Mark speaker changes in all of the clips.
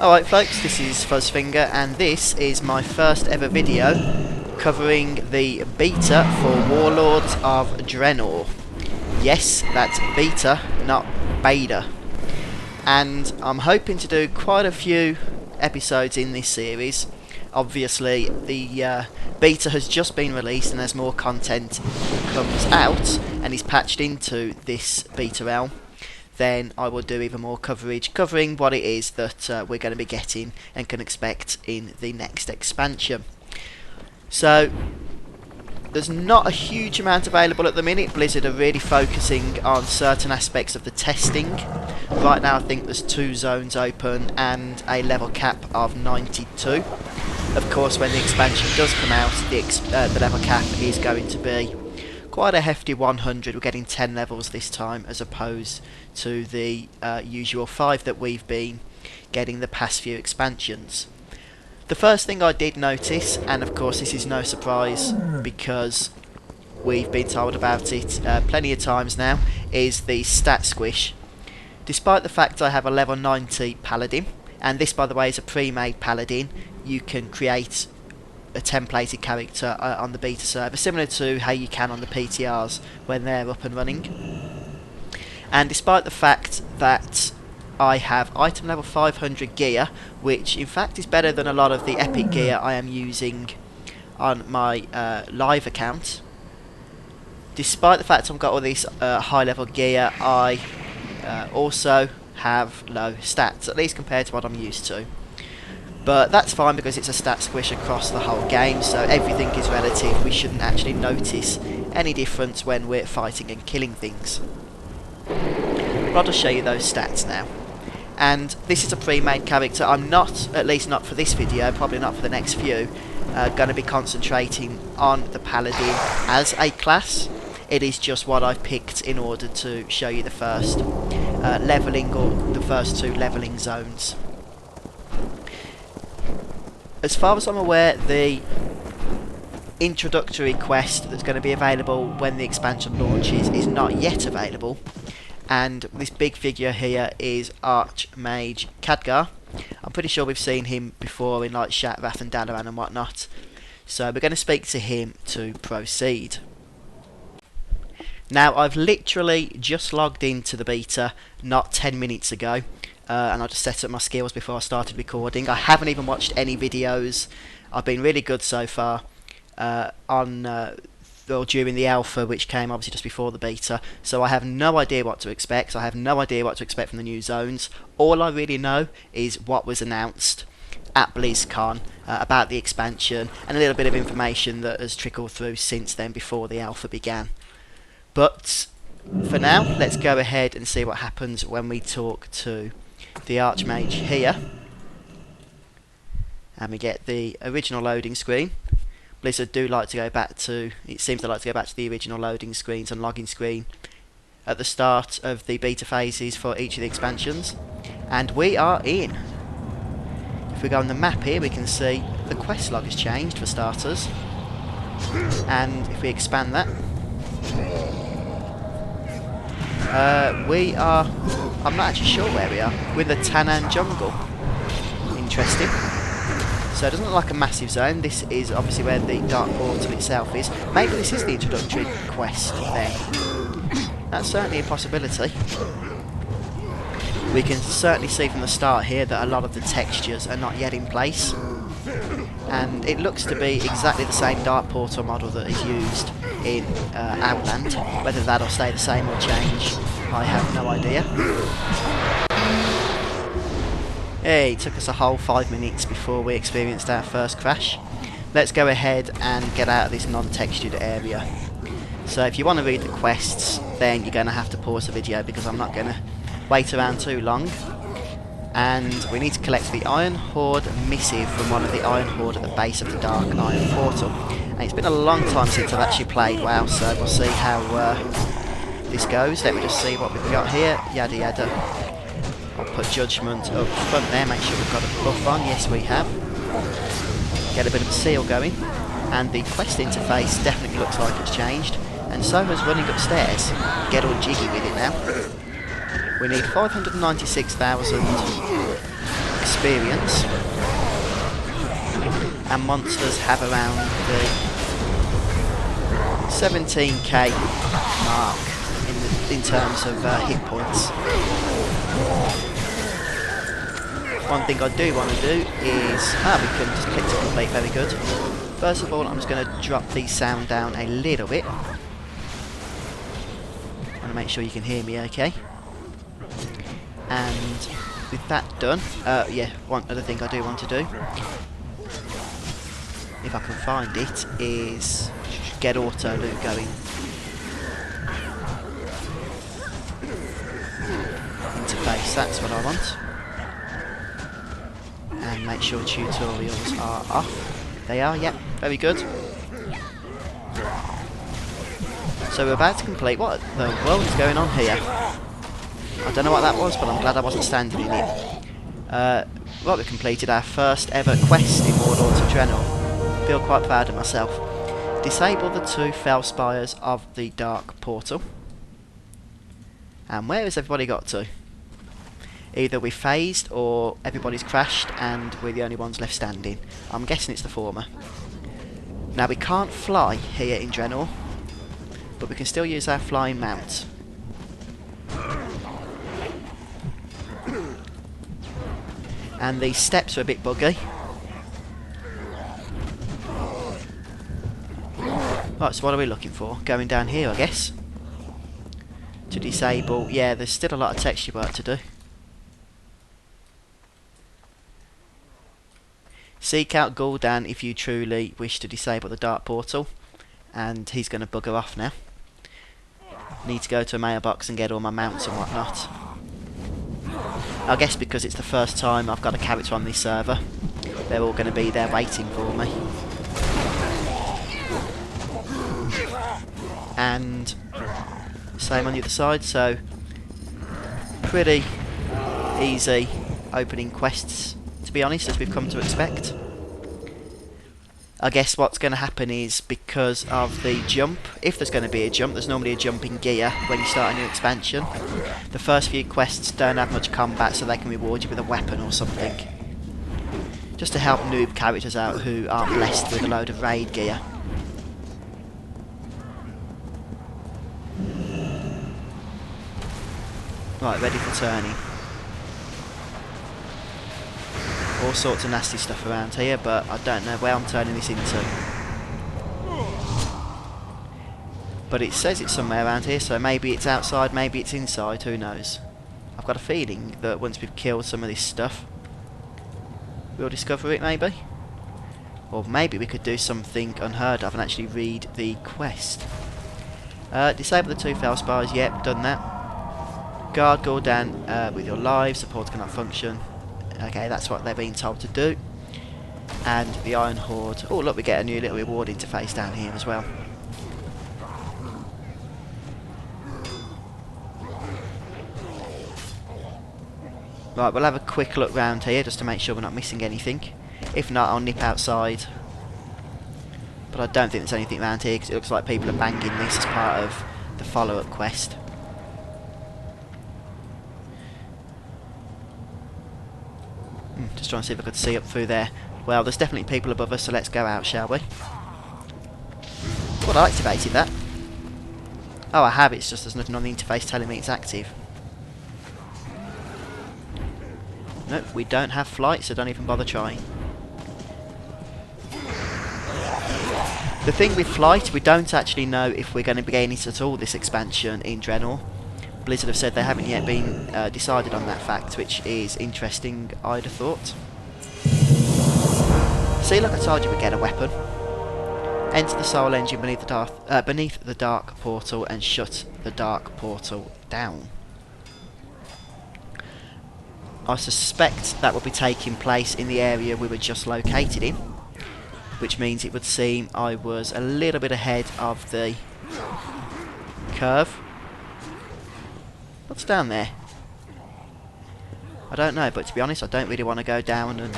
Speaker 1: Alright folks, this is Fuzzfinger and this is my first ever video covering the beta for Warlords of Draenor. Yes, that's beta, not beta. And I'm hoping to do quite a few episodes in this series. Obviously the beta has just been released and as more content comes out and is patched into this beta realm, then I will do even more coverage covering what it is that we're going to be getting and can expect in the next expansion. So there's not a huge amount available at the minute. Blizzard are really focusing on certain aspects of the testing. Right now I think there's 2 zones open and a level cap of 92. Of course when the expansion does come out, the level cap is going to be quite a hefty 100. We're getting 10 levels this time as opposed to the usual 5 that we've been getting the past few expansions. The first thing I did notice, and of course this is no surprise because we've been told about it plenty of times now, is the stat squish. Despite the fact I have a level 90 Paladin, and this by the way is a pre-made Paladin, you can create a templated character on the beta server, similar to how you can on the PTRs when they're up and running. And despite the fact that I have item level 500 gear, which in fact is better than a lot of the epic gear I am using on my live account, despite the fact I've got all this high level gear, I also have low stats, at least compared to what I'm used to. But that's fine because it's a stat squish across the whole game, so everything is relative. We shouldn't actually notice any difference when we're fighting and killing things. But I'll just show you those stats now. And this is a pre-made character. I'm not, at least not for this video, probably not for the next few, going to be concentrating on the Paladin as a class. It is just what I've picked in order to show you the first levelling, or the first 2 levelling zones. As far as I'm aware, the introductory quest that's going to be available when the expansion launches is not yet available. And this big figure here is Archmage Khadgar. I'm pretty sure we've seen him before in like Shattrath and Dalaran and whatnot. So we're going to speak to him to proceed. Now I've literally just logged into the beta not 10 minutes ago. And I just set up my skills before I started recording. I haven't even watched any videos. I've been really good so far during the alpha, which came obviously just before the beta. So I have no idea what to expect. I have no idea what to expect from the new zones. All I really know is what was announced at BlizzCon about the expansion and a little bit of information that has trickled through since then before the alpha began. But for now, let's go ahead and see what happens when we talk to the Archmage here, and we get the original loading screen. Blizzard do like to go back to, it seems they like to go back to the original loading screens and login screen at the start of the beta phases for each of the expansions, and we are in. If we go on the map here, we can see the quest log has changed for starters, and if we expand that, we are, I'm not actually sure where we are. We're in the Tanaan Jungle. Interesting. So it doesn't look like a massive zone. This is obviously where the Dark Portal itself is. Maybe this is the introductory quest then. That's certainly a possibility. We can certainly see from the start here that a lot of the textures are not yet in place. And it looks to be exactly the same Dark Portal model that is used in Outland. Whether that'll stay the same or change, I have no idea. Hey, it took us a whole 5 minutes before we experienced our first crash. Let's go ahead and get out of this non-textured area. So if you want to read the quests, then you're going to have to pause the video because I'm not going to wait around too long. And we need to collect the Iron Horde missive from one of the Iron Horde at the base of the Dark Iron Portal. And it's been a long time since I've actually played WoW, so we'll see how this goes. Let me just see what we've got here. Yada yada. I'll put Judgment up front there, make sure we've got a buff on. Yes, we have. Get a bit of a seal going. And the quest interface definitely looks like it's changed. And so has running upstairs. Get all jiggy with it now. We need 596,000 experience, and monsters have around the 17k mark in terms of hit points. One thing I do want to do is... we can just click to complete, very good. First of all, I'm just going to drop the sound down a little bit. I want to make sure you can hear me okay. And with that done, yeah, one other thing I do want to do, if I can find it, is get auto loot going. Interface, that's what I want. And make sure tutorials are off. They are, yep, very good. So we're about to complete. What the world is going on here? I don't know what that was, but I'm glad I wasn't standing in it. Right, we completed our first ever quest in Warlords of Draenor. Feel quite proud of myself. Disable the 2 fell spires of the dark portal. And where has everybody got to? Either we phased or everybody's crashed and we're the only ones left standing. I'm guessing it's the former. Now we can't fly here in Draenor, but we can still use our flying mount. And the steps are a bit buggy. Right, so what are we looking for? Going down here, I guess. To disable... yeah, there's still a lot of texture work to do. Seek out Gul'dan if you truly wish to disable the dark portal. And he's going to bugger off now. Need to go to a mailbox and get all my mounts and whatnot. I guess because it's the first time I've got a character on this server, they're all going to be there waiting for me. And same on the other side, so pretty easy opening quests, to be honest, as we've come to expect. I guess what's going to happen is, because of the jump, if there's going to be a jump, there's normally a jump in gear when you start a new expansion. The first few quests don't have much combat, so they can reward you with a weapon or something. Just to help noob characters out who aren't blessed with a load of raid gear. Right, ready for turning. All sorts of nasty stuff around here, but I don't know where I'm turning this into. But it says it's somewhere around here, so maybe it's outside, maybe it's inside, who knows. I've got a feeling that once we've killed some of this stuff, we'll discover it, maybe. Or maybe we could do something unheard of and actually read the quest. Disable the 2 fell spires, yep, done that. Guard Gul'dan with your lives, support cannot function. Okay, that's what they're being told to do. And the Iron Horde. Oh look, we get a new little reward interface down here as well. Right, we'll have a quick look round here just to make sure we're not missing anything. If not, I'll nip outside. But I don't think there's anything around here because it looks like people are banging this as part of the follow-up quest. Just trying to see if I could see up through there. Well, there's definitely people above us, so let's go out, shall we? Well, I activated that. Oh, I have, it's just there's nothing on the interface telling me it's active. Nope, we don't have flight, so don't even bother trying. The thing with flight, we don't actually know if we're going to be gaining it at all this expansion in Draenor. Blizzard have said they haven't yet been decided on that fact, which is interesting, I'd have thought. See, like I told you, we get a weapon. Enter the soul engine beneath the dark portal and shut the dark portal down. I suspect that will be taking place in the area we were just located in, which means it would seem I was a little bit ahead of the curve. What's down there? I don't know, but to be honest, I don't really want to go down and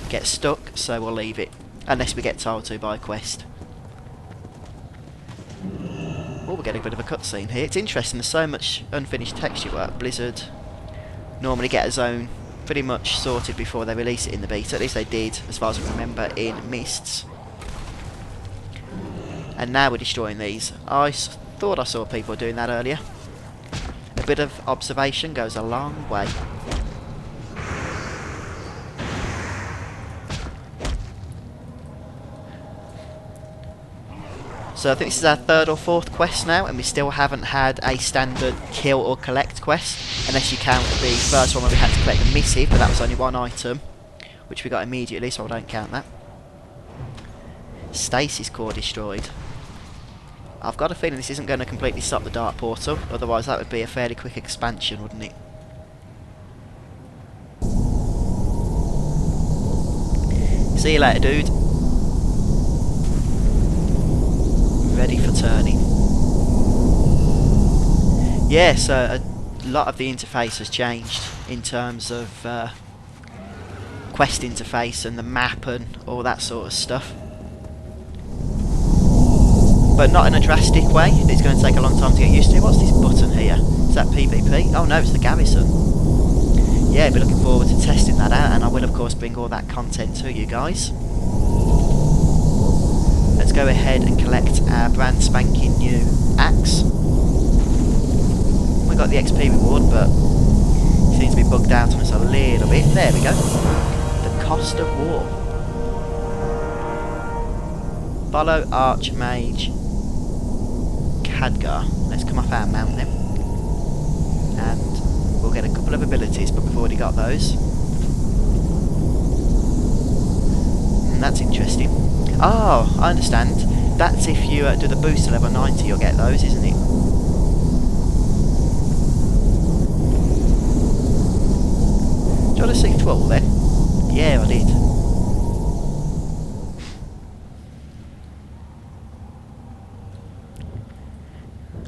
Speaker 1: get stuck, so we'll leave it. Unless we get told to by a quest. Oh, we're getting a bit of a cutscene here. It's interesting, there's so much unfinished texture work. Blizzard normally get a zone pretty much sorted before they release it in the beta. At least they did, as far as I remember, in Mists. And now we're destroying these. I thought I saw people doing that earlier. A bit of observation goes a long way. So I think this is our third or fourth quest now, and we still haven't had a standard kill or collect quest, unless you count the first one where we had to collect a missive, but that was only one item, which we got immediately, so I don't count that. Stasis core destroyed. I've got a feeling this isn't going to completely stop the Dark Portal, otherwise that would be a fairly quick expansion, wouldn't it? See you later, dude. Ready for turning. Yeah, so a lot of the interface has changed in terms of quest interface and the map and all that sort of stuff. But not in a drastic way. It's going to take a long time to get used to. What's this button here? Is that PvP? Oh no, it's the garrison. Yeah, I'll be looking forward to testing that out, and I will of course bring all that content to you guys. Let's go ahead and collect our brand spanking new axe. We got the XP reward, but it seems to be bugged out on us a little bit. There we go. The cost of war. Follow Archmage Khadgar. Let's come off our mount then. And we'll get a couple of abilities, but we've already got those. And that's interesting. Oh, I understand. That's if you do the boost to level 90, you'll get those, isn't it? Do you want to see 12 then? Yeah, I did.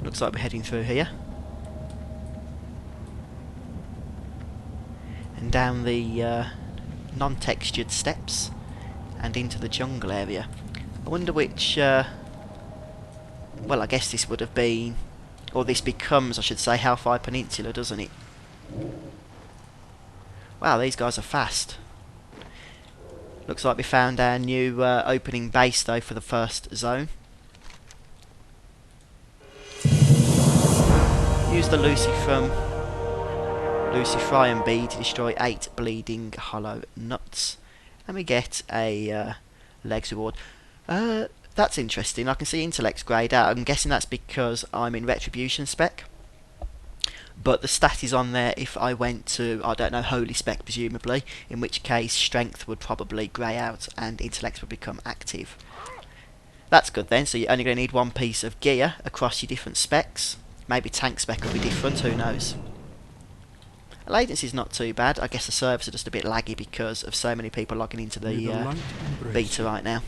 Speaker 1: Looks like we're heading through here. And down the non-textured steps. And into the jungle area. I wonder which, well, I guess this would have been, or this becomes, I should say, Hellfire Peninsula, doesn't it? Wow, these guys are fast. Looks like we found our new opening base, though, for the first zone. Use the Luciferian bead to destroy 8 bleeding hollow nuts. And we get a legs reward. That's interesting. I can see intellect's greyed out. I'm guessing that's because I'm in retribution spec. But the stat is on there if I went to, I don't know, holy spec presumably, in which case strength would probably grey out and intellect would become active. That's good then, so you're only going to need one piece of gear across your different specs. Maybe tank spec will be different, who knows. Latency's not too bad. I guess the servers are just a bit laggy because of so many people logging into the beta right now.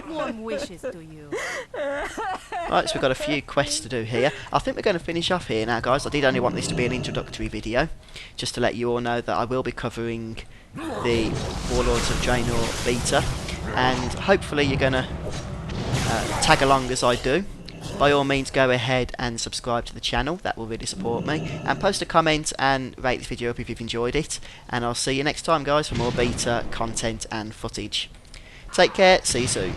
Speaker 2: Warm wishes to you.
Speaker 1: Right, so we've got a few quests to do here. I think we're going to finish off here now, guys. I did only want this to be an introductory video, just to let you all know that I will be covering the Warlords of Draenor Beta, and hopefully you're going to tag along as I do. By all means, go ahead and subscribe to the channel. That will really support me. And post a comment and rate this video up if you've enjoyed it. And I'll see you next time, guys, for more beta content and footage. Take care. See you soon.